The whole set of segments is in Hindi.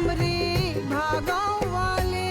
हमरे भागाव वाले।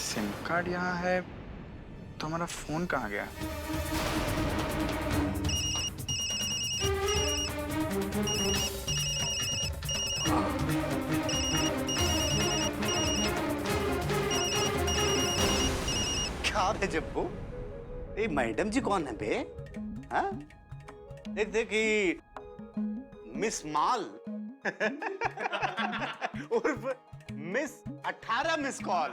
सिम कार्ड यहाँ है तो हमारा फोन कहाँ गया? क्या बे जब्बू, ये मैडम जी कौन है बे? हाँ? देख देख ये मिस माल उर्फ मिस 18 मिस कॉल।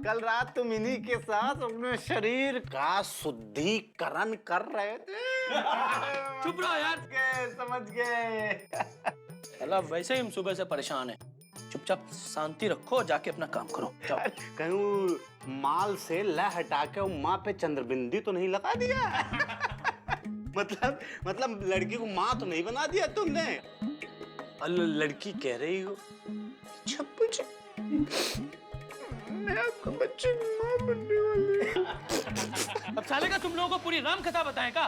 कल रात तुम इन्हीं के साथ अपने शरीर का शुद्धिकरण कर रहे थे। चुप रहो यार। समझ गए। अल्लाह वैसे ही हम सुबह से परेशान हैं। चुपचाप शांति रखो, जाके अपना काम करो। कहीं माल से ला हटा के माँ पे चंद्रबिंदी तो नहीं लगा दिया? मतलब लड़की को माँ तो नहीं बना दिया तुमने? लड़की कह रही हो छप्पू जी, मैं आपको बच्चे की माँ बनने वाली। अब साले का तुम लोगों को पूरी राम कथा बताएं का?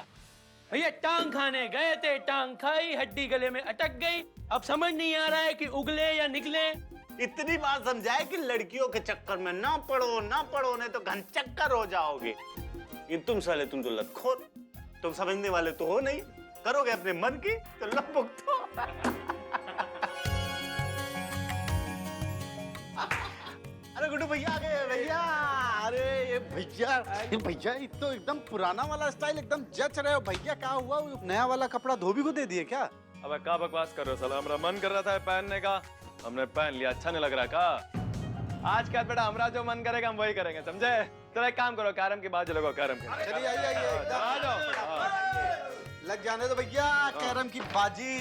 भैया टांग खाने गए थे, टांग खाई, हड्डी गले में अटक गई। अब समझ नहीं आ रहा है कि उगले या निकले। इतनी बात समझाए कि लड़कियों के चक्कर में ना पड़ो नहीं तो घन चक्कर हो जाओगे। ये तुम साले, तुम तो लतखोर, तुम समझने वाले तो हो नहीं। करोगे अपने मन की तो लपक तो। अरे गुड्डू भैया आ गए भैया। अरे ये भैया ये तो एकदम पुराना वाला स्टाइल एकदम जच रहे हो भैया। क्या हुआ, नया वाला कपड़ा धोबी को दे दिए क्या? अबे क्या बकवास कर रहे हो साला, हमारा मन कर रहा था पहनने का, हमने पहन लिया। अच्छा नहीं लग रहा का? आज क्या बेटा, हमारा जो मन करेगा हम वही करेंगे, समझे? चलो एक काम करो, कैरम की बात चलो, कैरम की। चलिए आइए आ जाओ। लग जाने दो भैया कैरम की बाजी।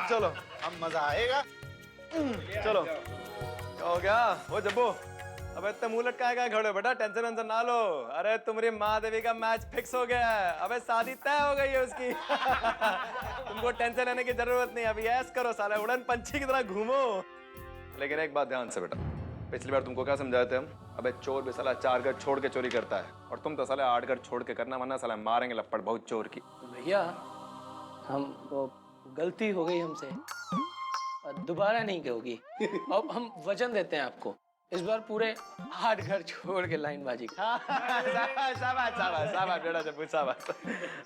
चलो अब मजा आएगा। चलो। क्या हो गया वो जब्बू? अब इतने मुंह लटकाएगा खड़े बेटा, टेंशन वेंशन ना लो। अरे तुम्हारी माँ देवी का मैच फिक्स हो गया है। अबे शादी तय हो गई है उसकी। तुमको टेंशन लेने की जरूरत नहीं, अभी ऐश करो साले, उड़न पंछी की तरह घूमो। लेकिन एक बात ध्यान से बेटा, पिछली बार तुमको क्या समझाए थे हम? अबे चोर भी साला 4 घर छोड़ के चोरी करता है, और तुम तो साले 8 घर छोड़ के करना, वरना साला मारेंगे लपड़ बहुत चोर की। भैया हम वो गलती हो गई हमसे, दोबारा नहीं होगी। अब हम वचन देते हैं आपको, इस बार पूरे 8 घर छोड़ के लाइन बाजी। शाबाश बेटा जब्बू शाबाश।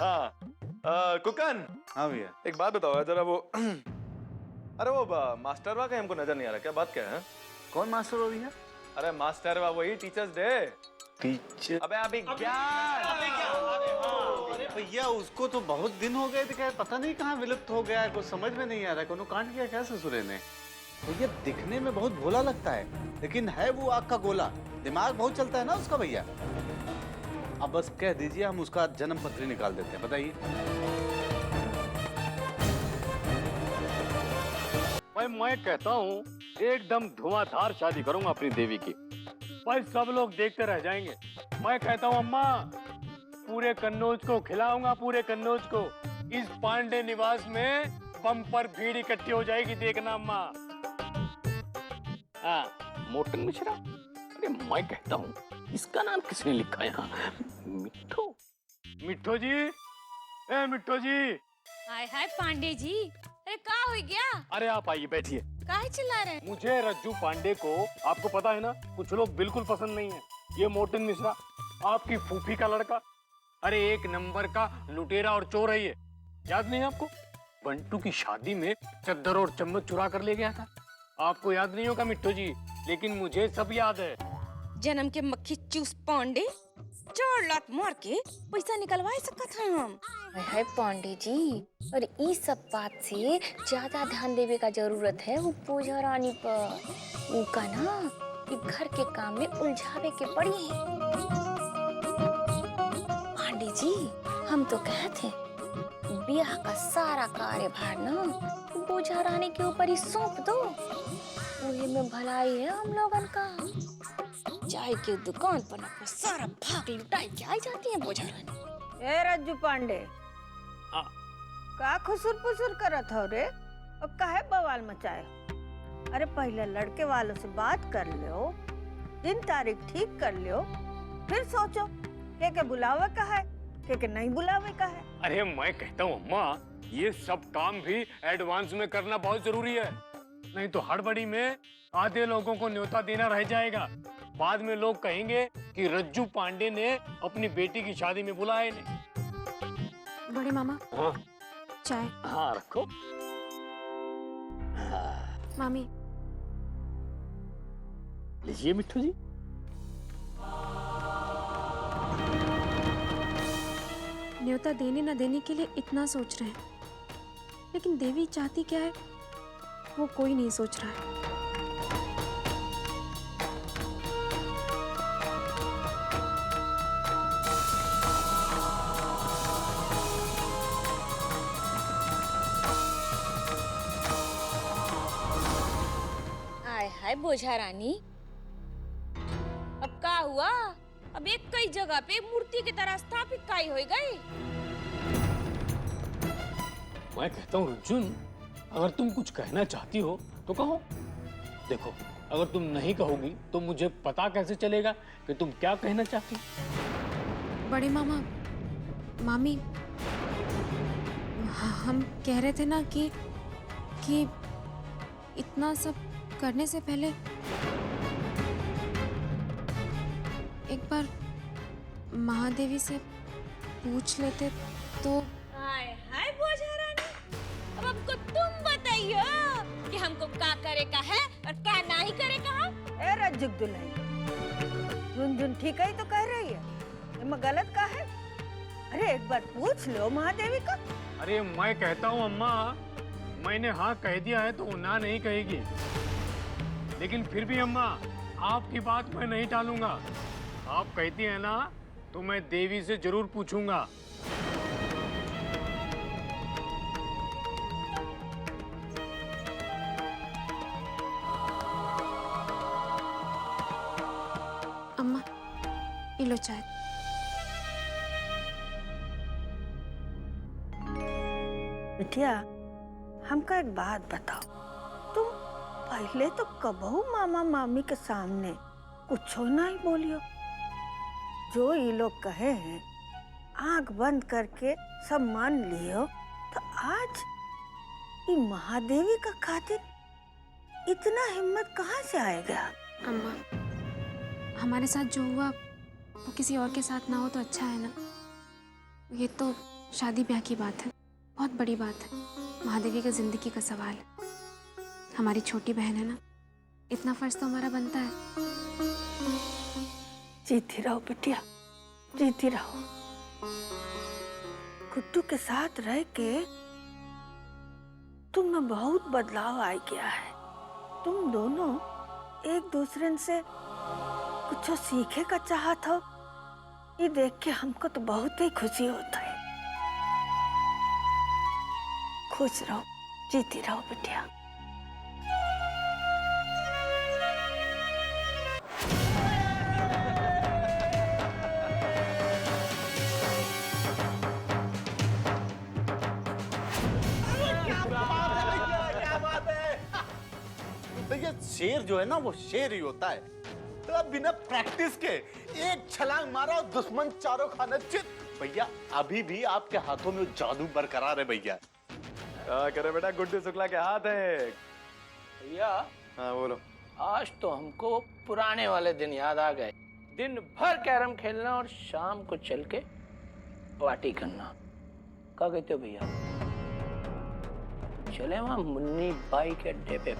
हाँ कुकन। हाँ भैया एक बात बताओ जरा, वो अरे वो मास्टर वा कहीं हमको नजर नहीं आ रहा, क्या बात क्या है? कौन मास्टर हो भैया? अरे मास्टर वा वही टीचर्स डे। टीचर? अबे अभी क्या? अरे भैया उसको तो बहुत दिन हो गए थे, क्या पता नहीं कहाँ विलुप्त हो गया है, कुछ समझ में नहीं आ रहा। कोनो कांड किया क्या ससुरे ने? भैया दिखने में बहुत भोला लगता है, लेकिन है वो आग का गोला। दिमाग बहुत चलता है ना उसका भैया। अब बस कह दीजिए, हम उसका जन्म पत्री निकाल देते हैं। बताइए। मैं कहता हूँ एकदम धुआंधार शादी करूंगा अपनी देवी की, भाई सब लोग देखते रह जाएंगे। मैं कहता हूँ अम्मा, पूरे कन्नौज को खिलाऊंगा, पूरे कन्नौज को। इस पांडे निवास में बम्पर भीड़ इकट्ठी हो जाएगी, देखना अम्मा। हाँ मोटन मिश्रा, अरे मैं कहता हूँ इसका नाम किसने लिखा यहाँ? मिट्ठू। मिट्ठू जी, ए मिट्ठू जी। हाय हाय पांडे जी, अरे क्या हो गया? अरे आप आइए बैठिए। काहे चिल्ला रहे हैं? मुझे रज्जू पांडे को, आपको पता है ना, कुछ लोग बिल्कुल पसंद नहीं है। ये मोटन मिश्रा आपकी फूफी का लड़का, अरे एक नंबर का लुटेरा और चोर है ये। याद नहीं आपको? बंटू की शादी में चद्दर और चम्मच चुरा कर ले गया था। आपको याद नहीं होगा मिट्टू जी, लेकिन मुझे सब याद है। जन्म के मक्खी चूस पांडे 4 लाख मार के पैसा निकलवा सकत हम। हाय पांडे जी, और इस सब बात से ज्यादा ध्यान देवे का जरूरत है वो पूजा रानी पर। वो का ना कि घर के काम में उलझावे के पड़ी है। पांडे जी, हम तो कहते ब्याह का सारा कार्यभार ना पूजा रानी के ऊपर ही सौंप दो। वही में भलाई है हम लोगन का। चाय की दुकान पर ना सारा भाग लुटाई के आई जाती है पूजा रानी। ए रज्जू पांडे, हाँ। का खुसुर पुसुर करत हो रे और काहे बवाल मचाए? अरे पहले लड़के वालों से बात कर लो, दिन तारीख ठीक कर लो, फिर सोचो के बुलावे का है के नहीं बुलावे का है। अरे मैं कहता हूँ अम्मा, ये सब काम भी एडवांस में करना बहुत जरूरी है, नहीं तो हड़बड़ी में आधे लोगों को न्योता देना रह जाएगा। बाद में लोग कहेंगे कि रज्जू पांडे ने अपनी बेटी की शादी में बुलाया नहीं। बड़े मामा, हाँ चाय। हाँ रखो। मामी, लीजिए मिट्टू जी। न्योता देने न देने के लिए इतना सोच रहे हैं, लेकिन देवी चाहती क्या है वो कोई नहीं सोच रहा है। आय हाय बोझा रानी, अब का हुआ? अब एक कई जगह पे मूर्ति की तरह स्थापित काई हो गई। मैं कहता हूँ अर्जुन, अगर तुम कुछ कहना चाहती हो तो कहो। देखो, अगर तुम नहीं कहोगी तो मुझे पता कैसे चलेगा कि तुम क्या कहना चाहती हो? बड़े मामा, मामी, हम कह रहे थे ना कि इतना सब करने से पहले एक बार महादेवी से पूछ लेते तो। हाय हाय बोझा रानी, अब हमको तुम बताइयो कि हमको क्या करे का है और क्या नहीं करे का है। ए रज्जुक दुल्हन, झुनझुन ठीक ही तो कह रही है, इसमें गलत का है? अरे एक बार पूछ लो महादेवी का। अरे मैं कहता हूँ अम्मा, मैंने हाँ कह दिया है तो ना नहीं कहेगी, लेकिन फिर भी अम्मा आपकी बात मैं नहीं टालूंगा। आप कहती है ना तो मैं देवी से जरूर पूछूंगा। अम्मा, ये लो चाय। बिटिया, हमका एक बात बताओ, तुम पहले तो कबहू मामा मामी के सामने कुछ नहीं बोलियो। जो ये लोग कहे हैं आंख बंद करके सब मान लियो, तो आज ये महादेवी का खातिर इतना हिम्मत कहाँ से आएगा? अम्मा, हमारे साथ जो हुआ वो किसी और के साथ ना हो तो अच्छा है ना। ये तो शादी ब्याह की बात है, बहुत बड़ी बात है, महादेवी का जिंदगी का सवाल है। हमारी छोटी बहन है ना, इतना फर्ज तो हमारा बनता है। जीती रहो बिटिया, जीती रहो। गुड्डू के साथ रह के तुम में बहुत बदलाव आ गया है। तुम दोनों एक दूसरे से कुछ सीखे का चाहत हो, ये देख के हमको तो बहुत ही खुशी होता है। खुश रहो, जीती रहो बिटिया। भैया शेर जो है ना वो शेर ही होता है। तो अब बिना प्रैक्टिस के एक छलांग मारा और दुश्मन चारों खाने चित। भैया अभी भी आपके हाथों में जादू बरकरार है भैया। क्या करे बेटा, गुड्डू शुक्ला के हाथ है। भैया, हाँ बोलो। आज तो हमको पुराने वाले दिन याद आ गए। दिन भर कैरम खेलना और शाम को चल के पार्टी करना। क्या कहते हो भैया? चले वहाँ मुन्नी बाई के अड्डे पे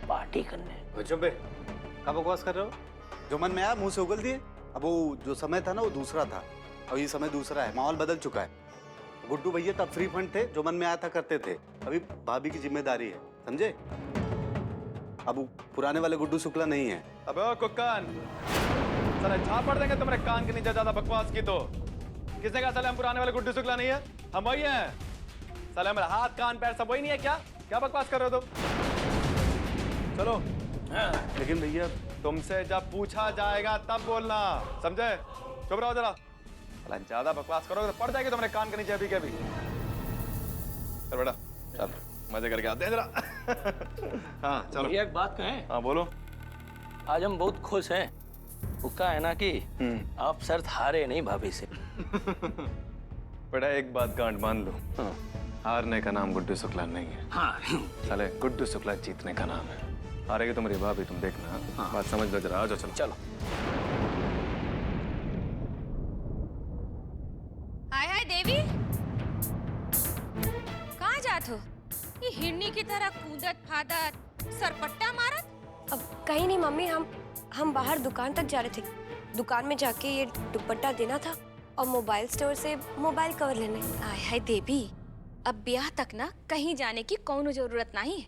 पार्टी करने। चुप बे, क्या बकवास कर रहे हो? जो मन में आया मुंह से उगल दिए। अब वो जो समय था ना वो दूसरा था, और ये समय दूसरा है, माहौल बदल चुका है। गुड्डू भैया तब फ्री फंड थे, जो मन में आया था करते थे। अभी भाभी की जिम्मेदारी है, समझे? अब वो पुराने वाले गुड्डू शुक्ला नहीं है। अबे ओ कुक्कन, साले झापड़ देंगे तुम्हारे कान के नीचे ज्यादा बकवास की तो। किसने कहा साले हम पुराने वाले गुड्डू शुक्ला नहीं है? हम वही हैं। साले हमारे हाथ कान पैर सब वही नहीं है क्या? क्या बकवास कर रहे हो तुम? चलो। लेकिन भैया तुमसे जब पूछा जाएगा तब बोलना, समझे? चुप रहो जरा। ज्यादा बकवास करोगे तो पड़ जाएगी तुम्हारे कान के नीचे अभी के अभी। चल बेटा, चल मजे करके आते हैं जरा। हाँ चलो। भैया एक बात कहें? हाँ बोलो। आज हम बहुत खुश हैं। उसका है ना कि आप शर्त हारे नहीं भाभी से। बेटा एक बात गांठ बांध लो, हाँ। हारने का नाम गुड्डू शुक्ला नहीं है। हाँ। साले गुड्डू शुक्ला जीतने का नाम है। हारेगी तुम्हारी भाभी, तुम देखना। हाँ। बात समझ लो जरा। आ जाओ चलो। चलो। हाय हाय देवी, कहाँ जात हो? ये हिरनी की तरह कूदत फादत सरपट्टा मारत। अब कहीं नहीं मम्मी, हम बाहर दुकान तक जा रहे थे। दुकान में जाके ये दुपट्टा देना था और मोबाइल स्टोर से मोबाइल कवर लेने। हाय हाय देवी, अब ब्याह तक ना कहीं जाने की कौनो जरूरत नहीं है।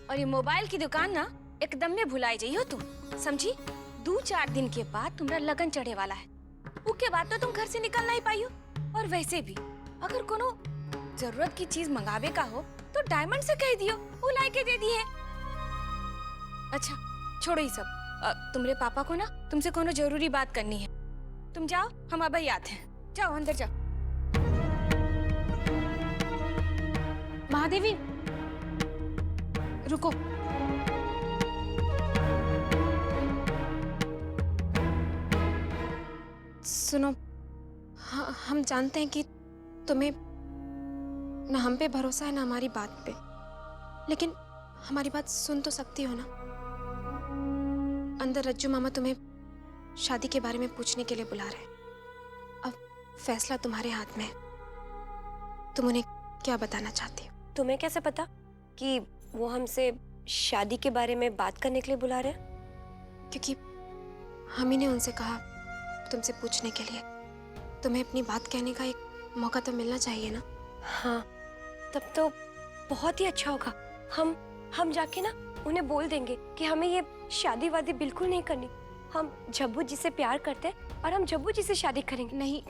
और ये मोबाइल की दुकान ना एकदम में भुलाई जाइयो तुम, समझी? 2-4 दिन के बाद तुम्हारा लगन चढ़े वाला है। उसके बाद तो तुम घर से निकल नहीं पाइयो। और वैसे भी अगर कोनो जरूरत की चीज मंगावे का हो तो डायमंड से कह दियो, वो ला के दे दिए। अच्छा छोड़ो ये सब। तुम्हारे पापा को ना तुमसे कोनो जरूरी बात करनी है। तुम जाओ, हम अब ही आते हैं। जाओ अंदर जाओ। महादेवी रुको। सुनो, हम जानते हैं कि तुम्हें ना हम पे भरोसा है ना हमारी बात पे, लेकिन हमारी बात सुन तो सकती हो ना? अंदर रज्जू मामा तुम्हें शादी के बारे में पूछने के लिए बुला रहे हैं। अब फैसला तुम्हारे हाथ में है। तुम उन्हें क्या बताना चाहती हो? तुम्हें कैसे पता कि वो हमसे शादी के बारे में बात करने के लिए बुला रहे हैं? क्योंकि हम ही ने उनसे कहा तुमसे पूछने के लिए। तुम्हें अपनी बात कहने का एक मौका तो मिलना चाहिए ना? हाँ, तब तो बहुत ही अच्छा होगा। हम जाके ना उन्हें बोल देंगे कि हमें ये शादी वादी बिल्कुल नहीं करनी। हम जब्बू जी से प्यार करते हैं और हम जब्बू जी से शादी करेंगे। नहीं,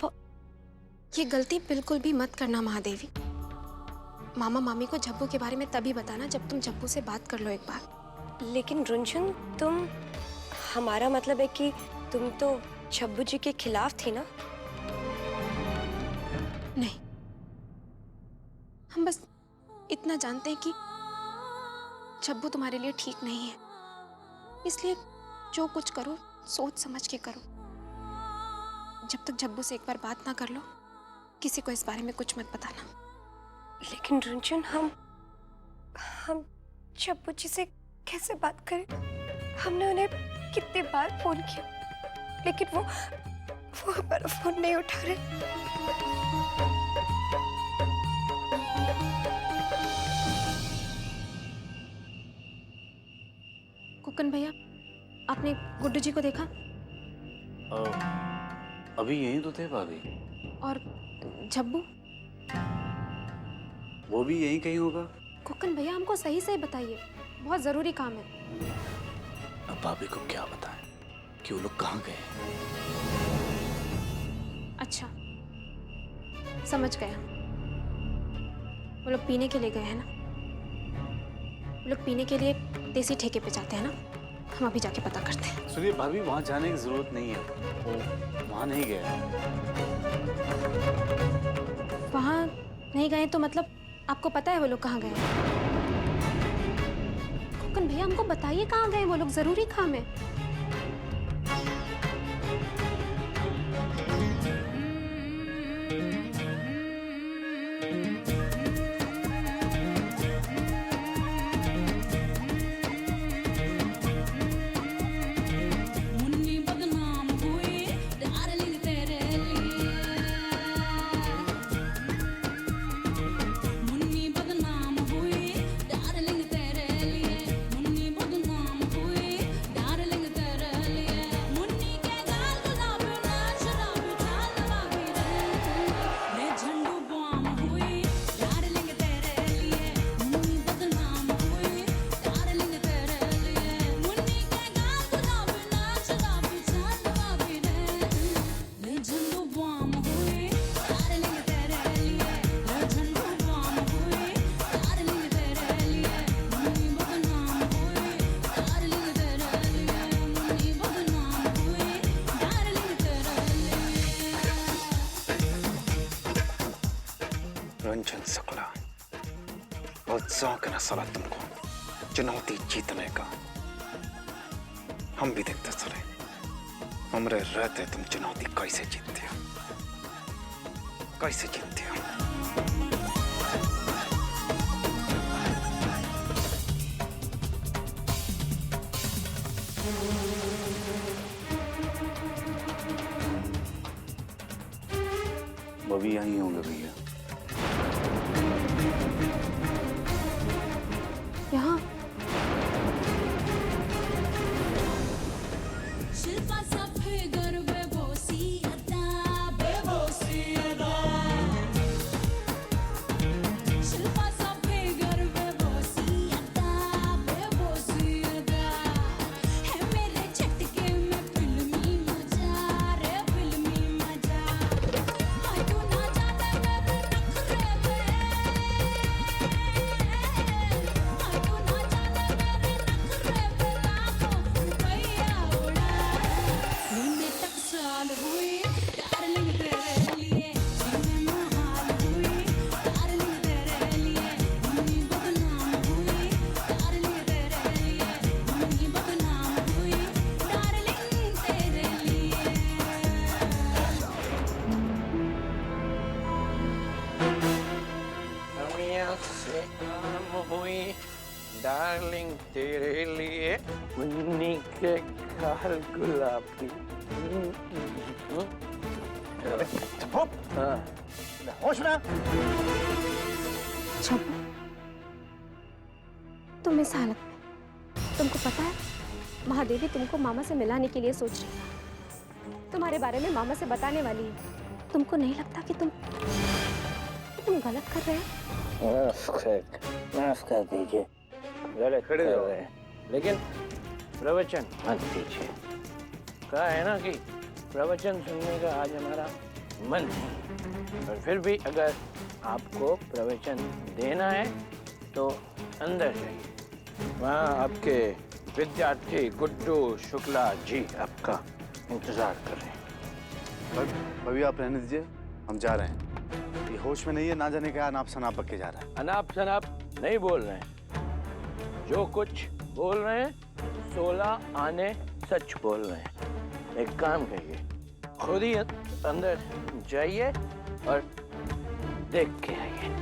ये गलती बिल्कुल भी मत करना महादेवी। मामा मामी को जब्बू के बारे में तभी बताना जब तुम जब्बू से बात कर लो एक बार। लेकिन रुनझुन, तुम, हमारा मतलब है कि तुम तो जब्बू जी के खिलाफ थी ना? नहीं, हम बस इतना जानते हैं कि जब्बू तुम्हारे लिए ठीक नहीं है, इसलिए जो कुछ करो सोच समझ के करो। जब तक जब्बू से एक बार बात ना कर लो, किसी को इस बारे में कुछ मत बताना। लेकिन रुनझुन, हम जब्बू जी से कैसे बात करें? हमने उन्हें कितनी बार फोन किया, लेकिन वो हमारा फोन नहीं उठा रहे। कुकन भैया, आपने गुड्डू जी को देखा? अभी यहीं तो थे भाभी। और जब्बू? वो भी यहीं कहीं होगा। कुकन भैया, हमको सही सही बताइए, बहुत जरूरी काम है। अब भाभी को क्या बताएं कि वो लोग कहाँ गए? अच्छा, समझ गया। वो लोग पीने के लिए गए हैं ना? वो लोग पीने के लिए देसी ठेके पे जाते हैं ना? हम अभी जाके पता करते हैं। सुनिए भाभी, वहाँ जाने की जरूरत नहीं है। वो वहाँ नहीं गया। वहाँ नहीं गए तो मतलब आपको पता है वो लोग कहाँ गए हैं? कुकन भैया, हमको बताइए कहाँ गए वो लोग, जरूरी काम है। रंजन शुक्ला, बहुत शौक है ना साला तुमको चुनौती जीतने का। हम भी देखते चले हमरे रहते तुम चुनौती कैसे जीतते हो, कैसे जीतते हो। वो भी यहीं होंगे भैया। यहाँ डार्लिंग तेरे लिए मुन्नी के गाल गुलाबी। होश में। छुप, तुम इस हालत में, तुमको पता है महादेवी तुमको मामा से मिलाने के लिए सोच रही है, तुम्हारे बारे में मामा से बताने वाली है। तुमको नहीं लगता कि तुम गलत कर रहे हो? माफ कर दीजिए, गलत कर रहे हैं, लेकिन प्रवचन मत दीजिए। कहा है ना कि प्रवचन सुनने का आज हमारा मन है, और फिर भी अगर आपको प्रवचन देना है तो अंदर जाइए। वहाँ आपके विद्यार्थी गुड्डू शुक्ला जी आपका इंतजार कर रहे हैं। भाभी आप रहने दीजिए, हम जा रहे हैं। ये होश में नहीं है, ना जाने क्या अनाप शनाप बक के जा रहा है। अनाप शनाप नहीं बोल रहे हैं, जो कुछ बोल रहे हैं 16 आने सच बोल रहे हैं। एक काम करिए, खुद ही अंदर जाइए और देख के आइए।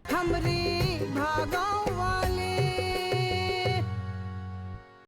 हमरे